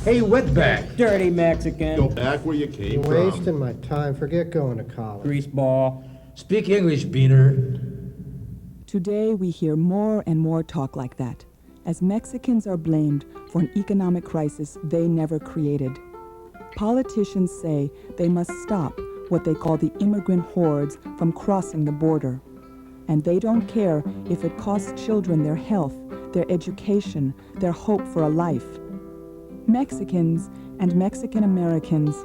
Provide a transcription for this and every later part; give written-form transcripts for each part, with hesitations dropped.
Hey, wetback. Dirty Mexican. Go back where you came You're from. wasting my time. Forget going to college. Greaseball. Speak English, Beaner. Today, we hear more and more talk like that, as Mexicans are blamed for an economic crisis they never created. Politicians say they must stop what they call the immigrant hordes from crossing the border. And they don't care if it costs children their health, their education, their hope for a life. Mexicans and Mexican Americans,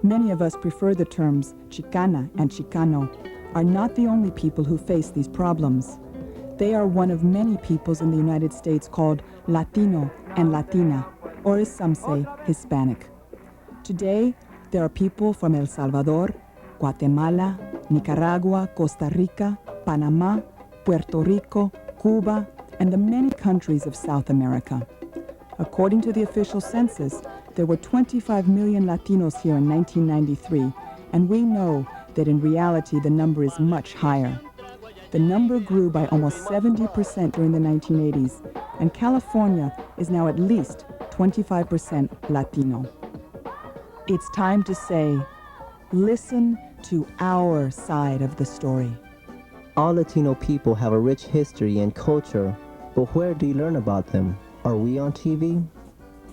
many of us prefer the terms Chicana and Chicano, are not the only people who face these problems. They are one of many peoples in the United States called Latino and Latina, or as some say, Hispanic. Today, there are people from El Salvador, Guatemala, Nicaragua, Costa Rica, Panama, Puerto Rico, Cuba, and the many countries of South America. According to the official census, there were 25 million Latinos here in 1993, and we know that in reality the number is much higher. The number grew by almost 70% during the 1980s, and California is now at least 25% Latino. It's time to say, listen to our side of the story. All Latino people have a rich history and culture, but where do you learn about them? Are we on TV?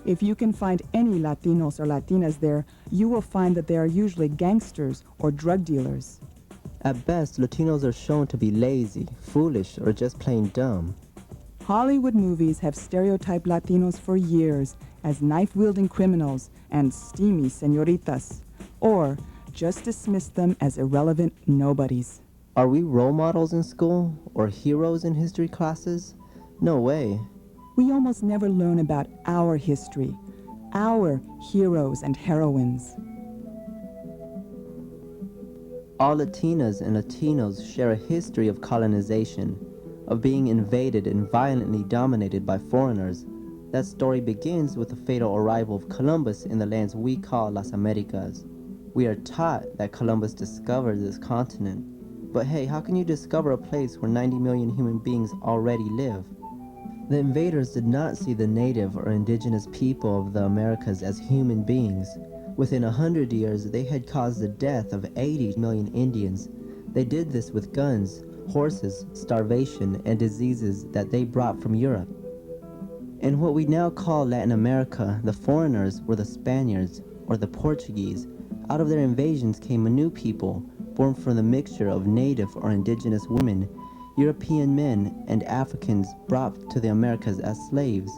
If you can find any Latinos or Latinas there, you will find that they are usually gangsters or drug dealers. At best, Latinos are shown to be lazy, foolish, or just plain dumb. Hollywood movies have stereotyped Latinos for years as knife-wielding criminals and steamy señoritas, or just dismiss them as irrelevant nobodies. Are we role models in school or heroes in history classes? No way. We almost never learn about our history, our heroes and heroines. All Latinas and Latinos share a history of colonization, of being invaded and violently dominated by foreigners. That story begins with the fatal arrival of Columbus in the lands we call Las Americas. We are taught that Columbus discovered this continent. But hey, how can you discover a place where 90 million human beings already live? The invaders did not see the native or indigenous people of the Americas as human beings. Within 100 years, they had caused the death of 80 million Indians. They did this with guns, horses, starvation, and diseases that they brought from Europe. In what we now call Latin America, the foreigners were the Spaniards or the Portuguese. Out of their invasions came a new people, born from the mixture of native or indigenous women, European men, and Africans brought to the Americas as slaves.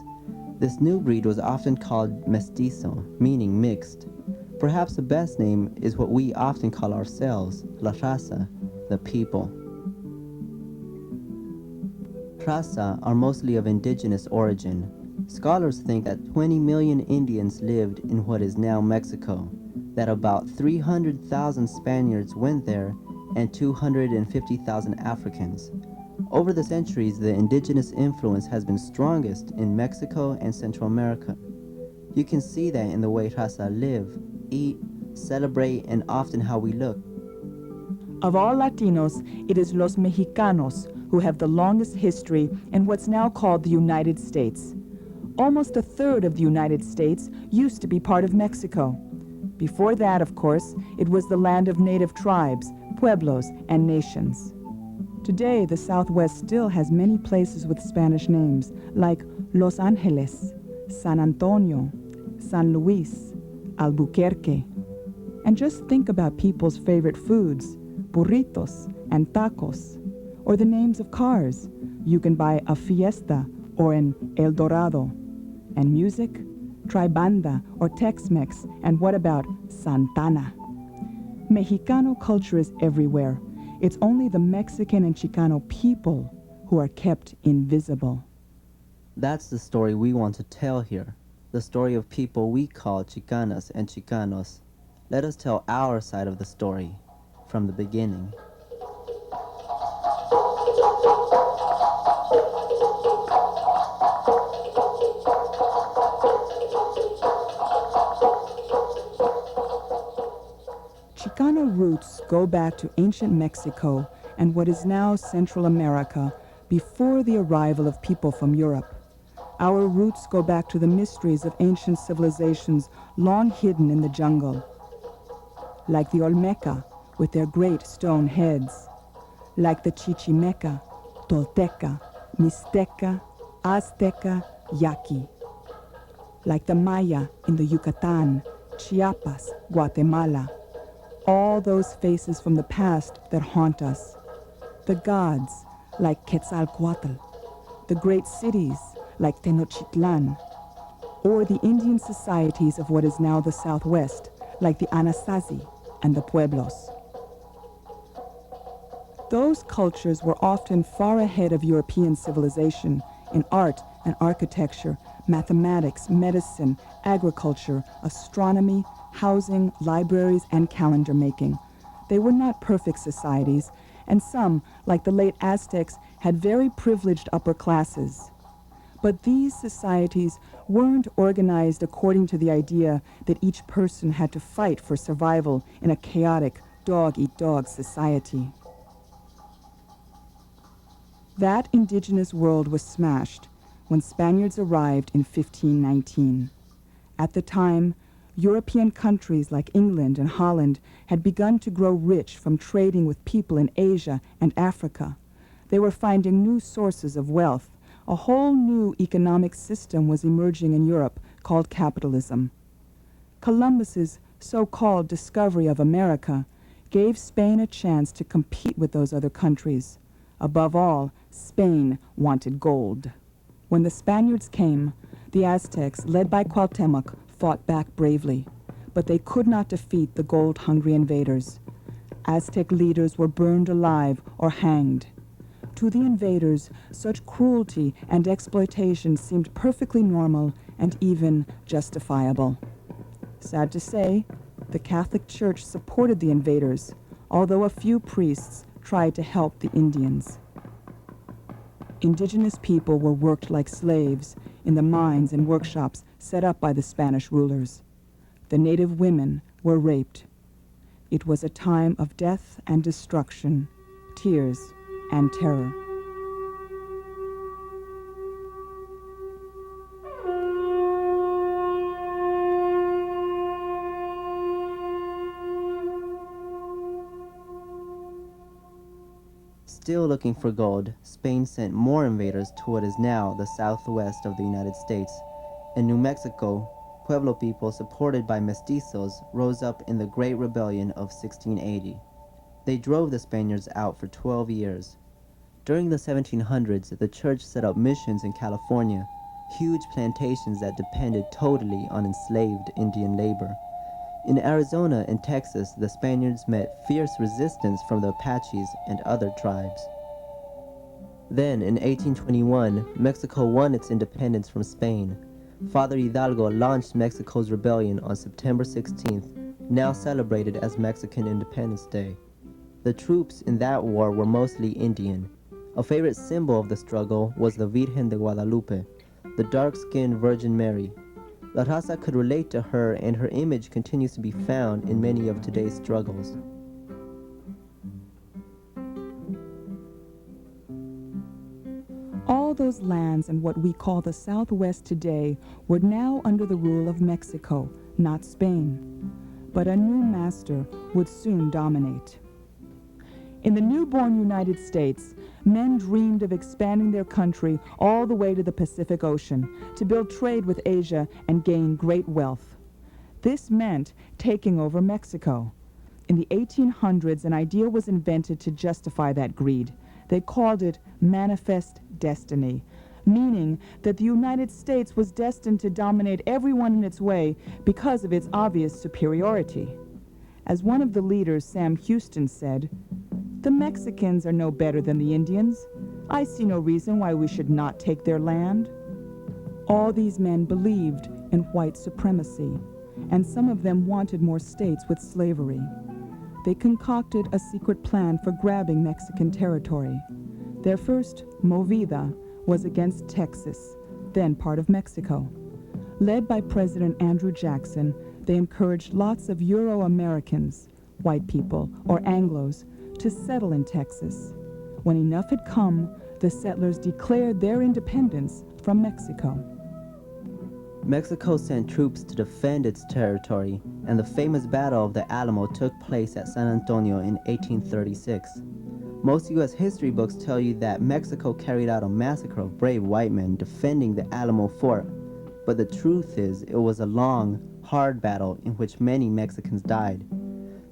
This new breed was often called mestizo, meaning mixed. Perhaps the best name is what we often call ourselves, la raza, the people. Raza are mostly of indigenous origin. Scholars think that 20 million Indians lived in what is now Mexico, that about 300,000 Spaniards went there, and 250,000 Africans. Over the centuries, the indigenous influence has been strongest in Mexico and Central America. You can see that in the way Raza live, eat, celebrate, and often how we look. Of all Latinos, it is los Mexicanos who have the longest history in what's now called the United States. Almost a third of the United States used to be part of Mexico. Before that, of course, it was the land of native tribes, pueblos, and nations. Today, the Southwest still has many places with Spanish names, like Los Angeles, San Antonio, San Luis, Albuquerque. And just think about people's favorite foods, burritos and tacos, or the names of cars. You can buy a Fiesta or an El Dorado. And music? Try banda or Tex-Mex, and what about Santana? Mexicano culture is everywhere. It's only the Mexican and Chicano people who are kept invisible. That's the story we want to tell here, the story of people we call Chicanas and Chicanos. Let us tell our side of the story, from the beginning. Chicano roots go back to ancient Mexico and what is now Central America before the arrival of people from Europe. Our roots go back to the mysteries of ancient civilizations long hidden in the jungle, like the Olmeca with their great stone heads, like the Chichimeca, Tolteca, Mixteca, Azteca, Yaqui, like the Maya in the Yucatan, Chiapas, Guatemala, all those faces from the past that haunt us, the gods like Quetzalcoatl, the great cities like Tenochtitlan, or the Indian societies of what is now the Southwest, like the Anasazi and the Pueblos. Those cultures were often far ahead of European civilization in art and architecture, mathematics, medicine, agriculture, astronomy, housing, libraries, and calendar making. They were not perfect societies, and some, like the late Aztecs, had very privileged upper classes. But these societies weren't organized according to the idea that each person had to fight for survival in a chaotic dog-eat-dog society. That indigenous world was smashed when Spaniards arrived in 1519. At the time, European countries like England and Holland had begun to grow rich from trading with people in Asia and Africa. They were finding new sources of wealth. A whole new economic system was emerging in Europe called capitalism. Columbus's so-called discovery of America gave Spain a chance to compete with those other countries. Above all, Spain wanted gold. When the Spaniards came, the Aztecs, led by Cuauhtémoc, fought back bravely, but they could not defeat the gold-hungry invaders. Aztec leaders were burned alive or hanged. To the invaders, such cruelty and exploitation seemed perfectly normal and even justifiable. Sad to say, the Catholic Church supported the invaders, although a few priests tried to help the Indians. Indigenous people were worked like slaves in the mines and workshops set up by the Spanish rulers. The native women were raped. It was a time of death and destruction, tears and terror. Still looking for gold, Spain sent more invaders to what is now the southwest of the United States. In New Mexico, Pueblo people supported by mestizos rose up in the Great Rebellion of 1680. They drove the Spaniards out for 12 years. During the 1700s, the church set up missions in California, huge plantations that depended totally on enslaved Indian labor. In Arizona and Texas, the Spaniards met fierce resistance from the Apaches and other tribes. Then, in 1821, Mexico won its independence from Spain. Father Hidalgo launched Mexico's rebellion on September 16th, now celebrated as Mexican Independence Day. The troops in that war were mostly Indian. A favorite symbol of the struggle was the Virgen de Guadalupe, the dark-skinned Virgin Mary. La Raza could relate to her, and her image continues to be found in many of today's struggles. All those lands and what we call the Southwest today were now under the rule of Mexico, not Spain. But a new master would soon dominate. In the newborn United States, men dreamed of expanding their country all the way to the Pacific Ocean, to build trade with Asia and gain great wealth. This meant taking over Mexico. In the 1800s, an idea was invented to justify that greed. They called it manifest destiny, meaning that the United States was destined to dominate everyone in its way because of its obvious superiority. As one of the leaders, Sam Houston, said, "The Mexicans are no better than the Indians. I see no reason why we should not take their land." All these men believed in white supremacy, and some of them wanted more states with slavery. They concocted a secret plan for grabbing Mexican territory. Their first movida was against Texas, then part of Mexico. Led by President Andrew Jackson, they encouraged lots of Euro-Americans, white people, or Anglos, to settle in Texas. When enough had come, the settlers declared their independence from Mexico. Mexico sent troops to defend its territory, and the famous Battle of the Alamo took place at San Antonio in 1836. Most U.S. history books tell you that Mexico carried out a massacre of brave white men defending the Alamo fort, but the truth is it was a long, hard battle in which many Mexicans died.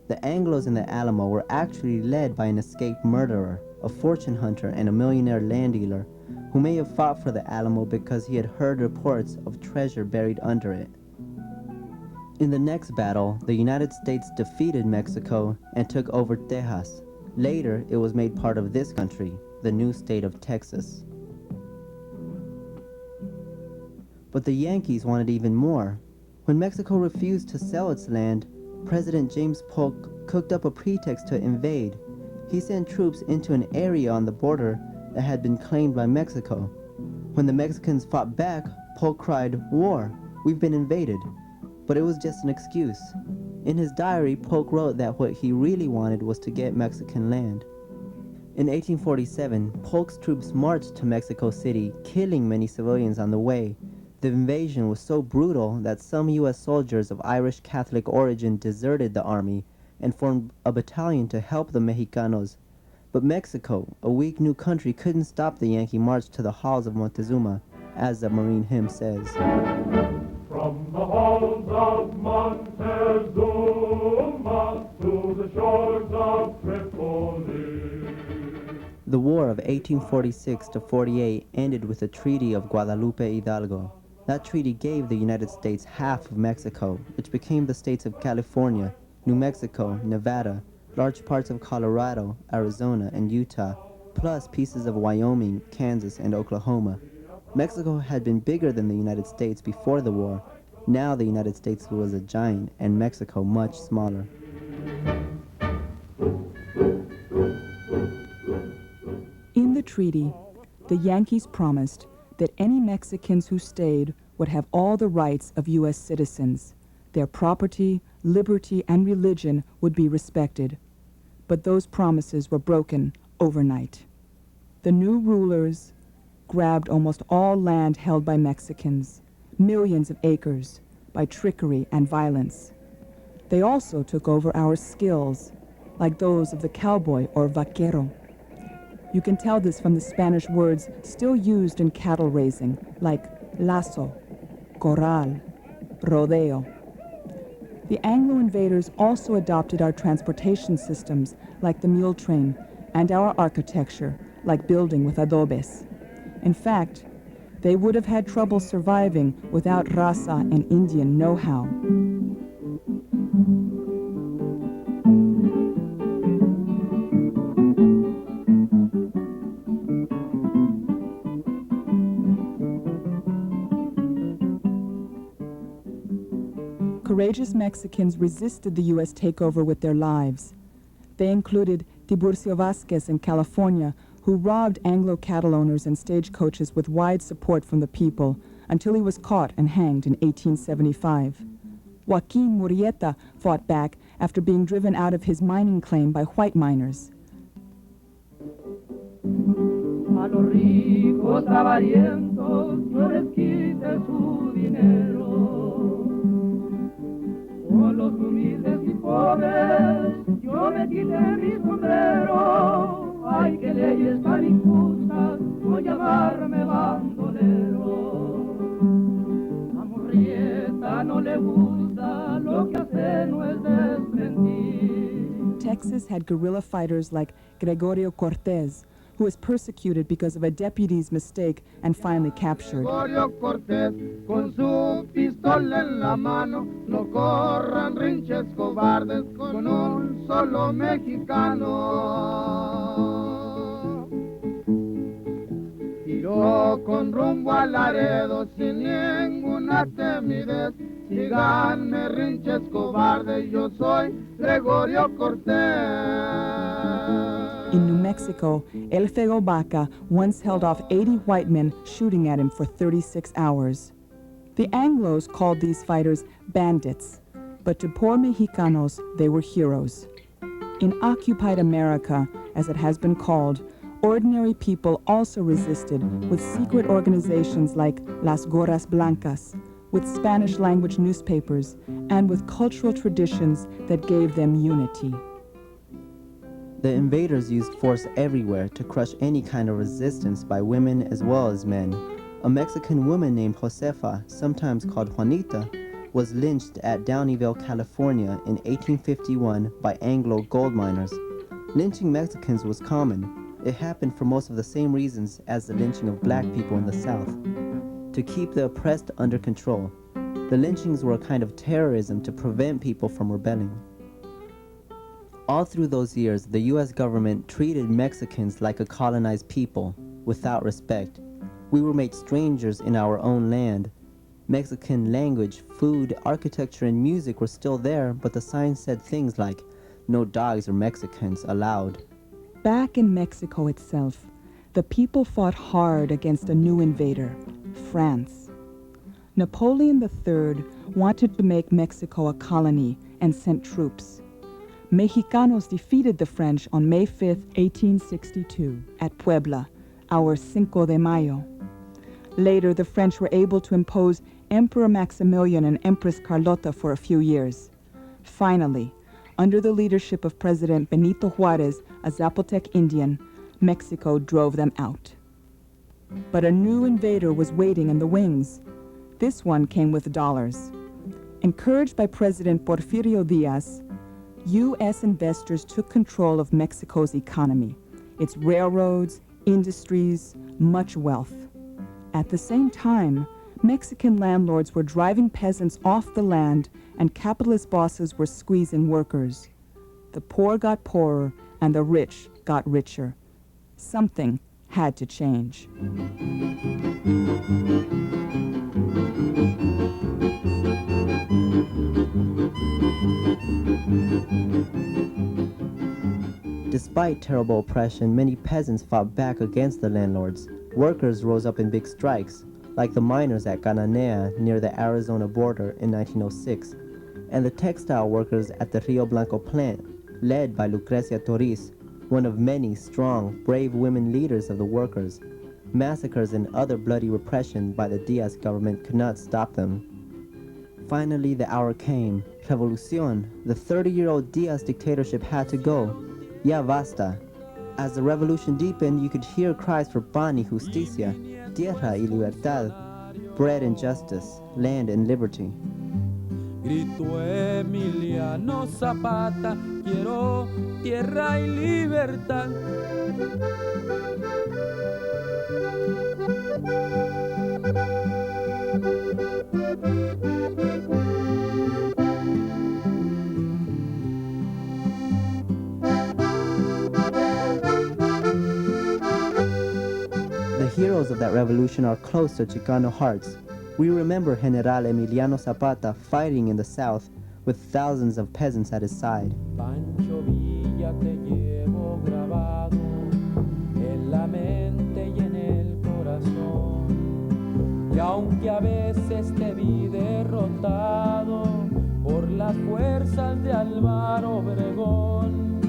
The Anglos in the Alamo were actually led by an escaped murderer, a fortune hunter, and a millionaire land dealer who may have fought for the Alamo because he had heard reports of treasure buried under it. In the next battle, the United States defeated Mexico and took over Texas. Later, it was made part of this country, the new state of Texas. But the Yankees wanted even more. When Mexico refused to sell its land, President James Polk cooked up a pretext to invade. He sent troops into an area on the border that had been claimed by Mexico. When the Mexicans fought back, Polk cried, "War! We've been invaded." But it was just an excuse. In his diary, Polk wrote that what he really wanted was to get Mexican land. In 1847, Polk's troops marched to Mexico City, killing many civilians on the way. The invasion was so brutal that some U.S. soldiers of Irish Catholic origin deserted the army and formed a battalion to help the Mexicanos. But Mexico, a weak new country, couldn't stop the Yankee march to the halls of Montezuma, as the Marine hymn says. From the halls of Montezuma to the shores of Tripoli. The War of 1846-48 ended with the Treaty of Guadalupe Hidalgo. That treaty gave the United States half of Mexico, which became the states of California, New Mexico, Nevada, large parts of Colorado, Arizona, and Utah, plus pieces of Wyoming, Kansas, and Oklahoma. Mexico had been bigger than the United States before the war. Now the United States was a giant, and Mexico much smaller. In the treaty, the Yankees promised that any Mexicans who stayed would have all the rights of U.S. citizens. Their property, liberty, and religion would be respected. But those promises were broken overnight. The new rulers grabbed almost all land held by Mexicans, millions of acres, by trickery and violence. They also took over our skills, like those of the cowboy or vaquero. You can tell this from the Spanish words still used in cattle raising, like lazo, corral, rodeo. The Anglo invaders also adopted our transportation systems, like the mule train, and our architecture, like building with adobes. In fact, they would have had trouble surviving without raza and Indian know-how. Courageous Mexicans resisted the U.S. takeover with their lives. They included Tiburcio Vázquez in California, who robbed Anglo cattle owners and stagecoaches with wide support from the people until he was caught and hanged in 1875. Joaquin Murrieta fought back after being driven out of his mining claim by white miners. A los ricos avarientos yo les quité su dinero. Con los humildes y pobres yo me quité mi sombrero. Ay, qué leyes tan injustas por llamarme bandolero. A Murrieta no le gusta lo que hace no es desmentir. Texas had guerrilla fighters like Gregorio Cortés, who was persecuted because of a deputy's mistake and finally captured. Gregorio Cortés, con su pistola en la mano, no corran rinches cobardes con un solo mexicano. Tiró con rumbo al Laredo sin ninguna timidez. Síganme rinches cobardes, yo soy Gregorio Cortés. In New Mexico, El Fego Baca once held off 80 white men shooting at him for 36 hours. The Anglos called these fighters bandits, but to poor Mexicanos, they were heroes. In occupied America, as it has been called, ordinary people also resisted with secret organizations like Las Gorras Blancas, with Spanish-language newspapers, and with cultural traditions that gave them unity. The invaders used force everywhere to crush any kind of resistance by women as well as men. A Mexican woman named Josefa, sometimes called Juanita, was lynched at Downeyville, California in 1851 by Anglo gold miners. Lynching Mexicans was common. It happened for most of the same reasons as the lynching of black people in the South. To keep the oppressed under control. The lynchings were a kind of terrorism to prevent people from rebelling. All through those years, the U.S. government treated Mexicans like a colonized people, without respect. We were made strangers in our own land. Mexican language, food, architecture, and music were still there, but the signs said things like, "No dogs or Mexicans allowed." Back in Mexico itself, the people fought hard against a new invader, France. Napoleon III wanted to make Mexico a colony and sent troops. Mexicanos defeated the French on May 5, 1862, at Puebla, our Cinco de Mayo. Later, the French were able to impose Emperor Maximilian and Empress Carlota for a few years. Finally, under the leadership of President Benito Juarez, a Zapotec Indian, Mexico drove them out. But a new invader was waiting in the wings. This one came with dollars. Encouraged by President Porfirio Diaz, U.S. investors took control of Mexico's economy, its railroads, industries, much wealth. At the same time, Mexican landlords were driving peasants off the land and capitalist bosses were squeezing workers. The poor got poorer and the rich got richer. Something had to change. Despite terrible oppression, many peasants fought back against the landlords. Workers rose up in big strikes, like the miners at Cananea near the Arizona border in 1906, and the textile workers at the Rio Blanco plant, led by Lucrecia Toriz, one of many strong, brave women leaders of the workers. Massacres and other bloody repression by the Diaz government could not stop them. Finally, the hour came. Revolucion. The 30-year-old Diaz dictatorship had to go. Ya basta. As the revolution deepened, you could hear cries for pan y justicia, tierra y libertad, bread and justice, land and liberty. Gritó Emiliano Zapata, quiero tierra y libertad. The heroes of that revolution are close to Chicano hearts. We remember General Emiliano Zapata fighting in the South with thousands of peasants at his side. Pancho Villa te llevo grabado en la mente y en el corazón. Y aunque a veces te vi derrotado por las fuerzas de Álvaro Obregón,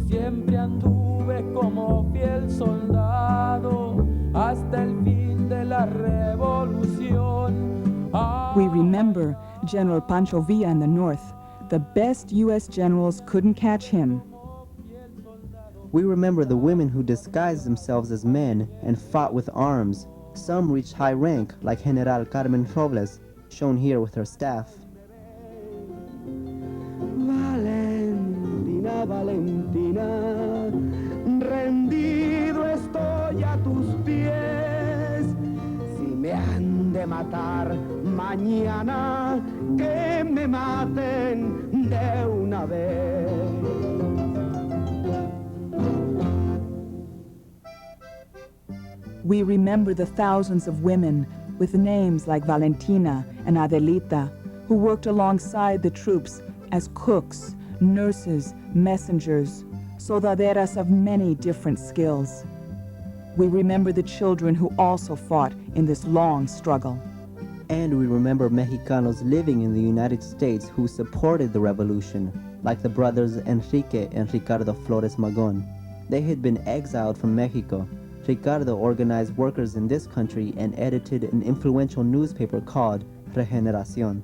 siempre anduve como fiel soldado hasta el fin de la revolución. We remember General Pancho Villa in the north. The best U.S. generals couldn't catch him. We remember the women who disguised themselves as men and fought with arms. Some reached high rank, like General Carmen Robles, shown here with her staff. Valentina, Valentina, rendido estoy a tus pies. Si me han de matar mañana, que me maten de una vez. We remember the thousands of women with names like Valentina and Adelita who worked alongside the troops as cooks, nurses, messengers, soldaderas of many different skills. We remember the children who also fought in this long struggle. And we remember Mexicanos living in the United States who supported the revolution, like the brothers Enrique and Ricardo Flores Magón. They had been exiled from Mexico. Ricardo organized workers in this country and edited an influential newspaper called Regeneración.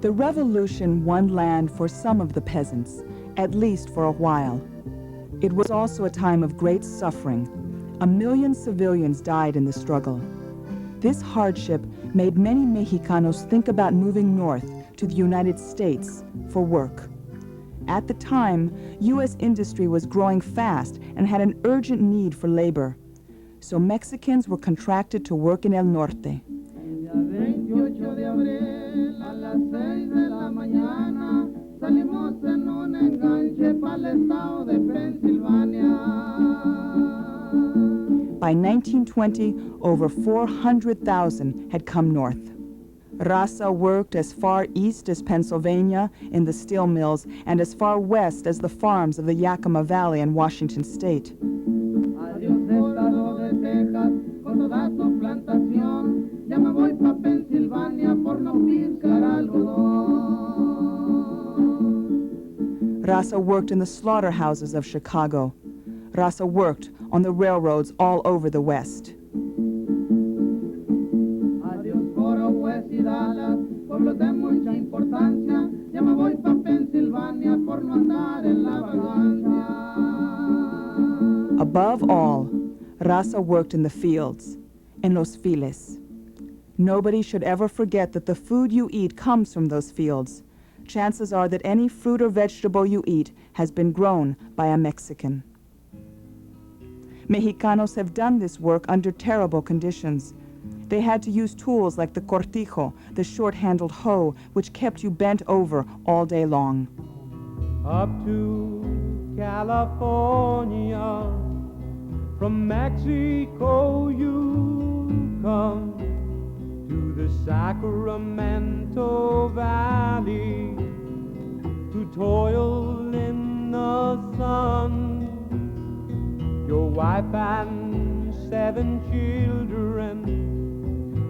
The revolution won land for some of the peasants, at least for a while. It was also a time of great suffering. 1 million civilians died in the struggle. This hardship made many Mexicanos think about moving north to the United States for work. At the time, U.S. industry was growing fast and had an urgent need for labor. So Mexicans were contracted to work in El Norte. El 28 de abril a las 6 de la mañana salimos en un enganche para el estado de Pensilvania. By 1920, over 400,000 had come north. Raza worked as far east as Pennsylvania in the steel mills and as far west as the farms of the Yakima Valley in Washington state. Adiós estado de Texas con toda su plantación. Ya me voy pa' Pensilvania por no piscar algodón. Raza worked in the slaughterhouses of Chicago. Raza worked on the railroads all over the West. Adiós Foro West y Dallas, pueblos de mucha importancia. Ya me voy pa' Pensilvania por no andar en la vagancia. Above all, Raza worked in the fields, en los files. Nobody should ever forget that the food you eat comes from those fields. Chances are that any fruit or vegetable you eat has been grown by a Mexican. Mexicanos have done this work under terrible conditions. They had to use tools like the cortijo, the short-handled hoe, which kept you bent over all day long. Up to California, from Mexico you come to the Sacramento Valley to toil in the sun. Your wife and 7 children,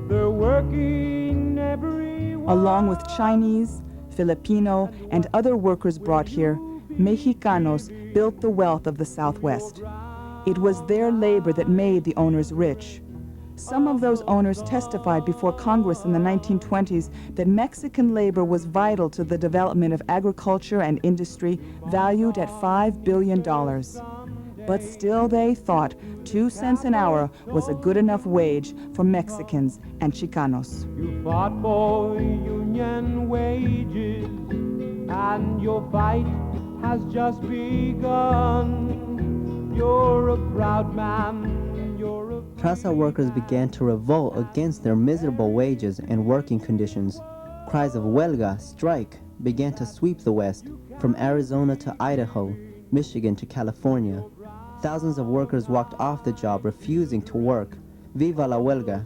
they're working every one. Along with Chinese, Filipino, and other workers brought here, Mexicanos built the wealth of the Southwest. It was their labor that made the owners rich. Some of those owners testified before Congress in the 1920s that Mexican labor was vital to the development of agriculture and industry, valued at $5 billion. But still they thought 2 cents an hour was a good enough wage for Mexicans and Chicanos. You fought for union wages, and your fight has just begun. You're a proud man, you're a... Raza workers began to revolt against their miserable wages and working conditions. Cries of huelga, strike, began to sweep the West, from Arizona to Idaho, Michigan to California. Thousands of workers walked off the job, refusing to work. Viva la huelga!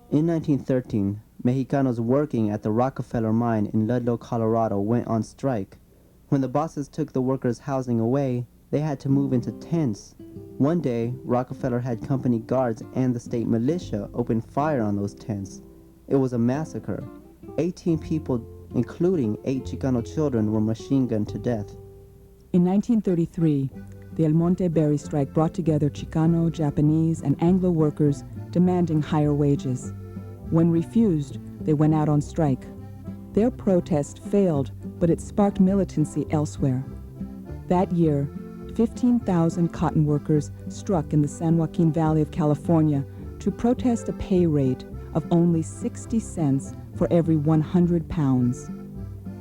In 1913, Mexicanos working at the Rockefeller mine in Ludlow, Colorado went on strike. When the bosses took the workers' housing away, they had to move into tents. One day, Rockefeller had company guards and the state militia open fire on those tents. It was a massacre. 18 people, including 8 Chicano children, were machine-gunned to death. In 1933, the El Monte Berry strike brought together Chicano, Japanese, and Anglo workers demanding higher wages. When refused, they went out on strike. Their protest failed, but it sparked militancy elsewhere. That year, 15,000 cotton workers struck in the San Joaquin Valley of California to protest a pay rate of only 60 cents for every 100 pounds.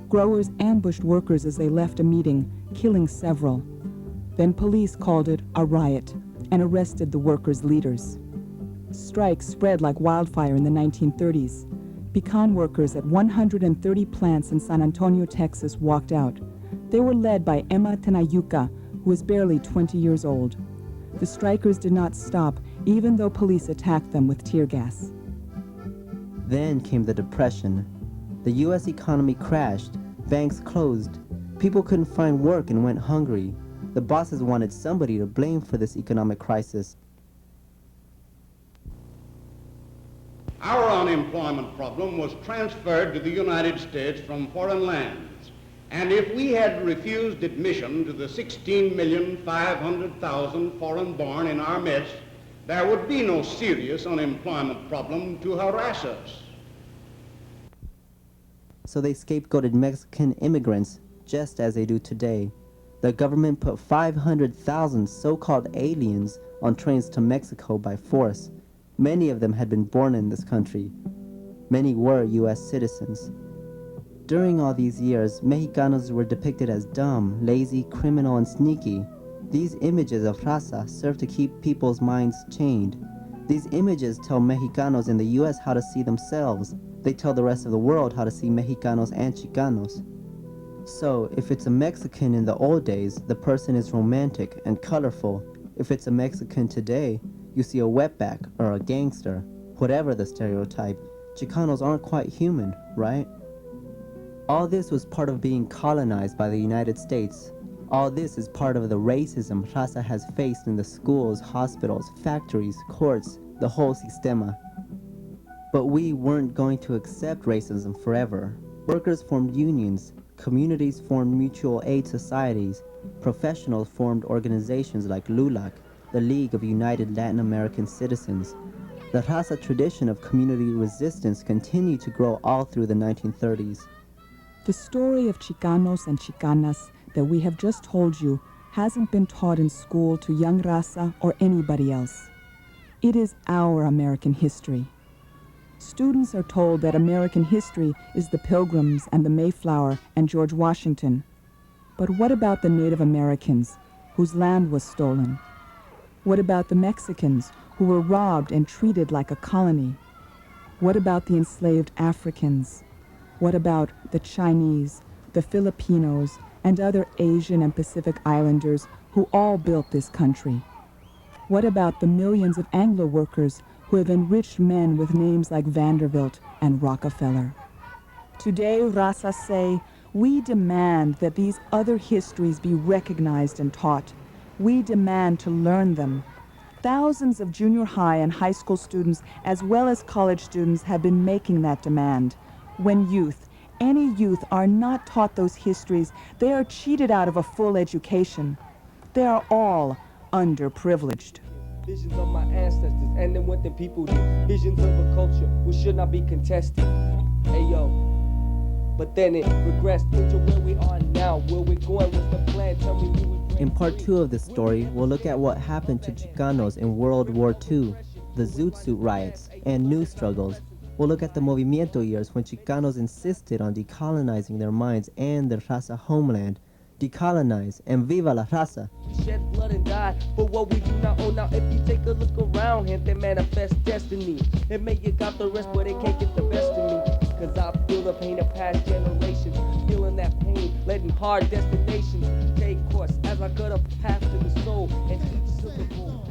Growers ambushed workers as they left a meeting, killing several. Then police called it a riot and arrested the workers' leaders. Strikes spread like wildfire in the 1930s. Pecan workers at 130 plants in San Antonio, Texas walked out. They were led by Emma Tenayuca, who was barely 20 years old. The strikers did not stop, even though police attacked them with tear gas. Then came the Depression. The U.S. economy crashed, banks closed, people couldn't find work and went hungry. The bosses wanted somebody to blame for this economic crisis. Our unemployment problem was transferred to the United States from foreign lands. And if we had refused admission to the 16,500,000 foreign-born in our midst, there would be no serious unemployment problem to harass us. So they scapegoated Mexican immigrants just as they do today. The government put 500,000 so-called aliens on trains to Mexico by force. Many of them had been born in this country. Many were U.S. citizens. During all these years, Mexicanos were depicted as dumb, lazy, criminal, and sneaky. These images of raza serve to keep people's minds chained. These images tell Mexicanos in the U.S. how to see themselves. They tell the rest of the world how to see Mexicanos and Chicanos. So, if it's a Mexican in the old days, the person is romantic and colorful. If it's a Mexican today, you see a wetback or a gangster. Whatever the stereotype, Chicanos aren't quite human, right? All this was part of being colonized by the United States. All this is part of the racism raza has faced in the schools, hospitals, factories, courts, the whole sistema. But we weren't going to accept racism forever. Workers formed unions, communities formed mutual aid societies, professionals formed organizations like LULAC, the League of United Latin American Citizens. The raza tradition of community resistance continued to grow all through the 1930s. The story of Chicanos and Chicanas that we have just told you hasn't been taught in school to young raza or anybody else. It is our American history. Students are told that American history is the Pilgrims and the Mayflower and George Washington. But what about the Native Americans whose land was stolen? What about the Mexicans who were robbed and treated like a colony? What about the enslaved Africans? What about the Chinese, the Filipinos, and other Asian and Pacific Islanders who all built this country? What about the millions of Anglo workers who have enriched men with names like Vanderbilt and Rockefeller? Today, raza say, we demand that these other histories be recognized and taught. We demand to learn them. Thousands of junior high and high school students, as well as college students, have been making that demand. When youth, any youth, are not taught those histories, they are cheated out of a full education. They are all underprivileged. Visions of my ancestors and then what the people did. Visions of a culture which should not be contested. Hey yo. But then it regressed into where we are now. Where we're going, what's the plan? Tell me who we bring. In part 2 of this story, we'll look at what happened to Chicanos in World War II, the Zoot Suit riots, and news struggles. We'll look at the Movimiento years when Chicanos insisted on decolonizing their minds and their raza homeland. Decolonize and viva la raza. We shed blood and died for what we do not own. Now if you take a look around, hint they manifest destiny. It may you got the rest, but it can't get the best of me. Cause I feel the pain of past generations. Feeling that pain, letting hard destinations take course as I cut a path to the soul and each syllable.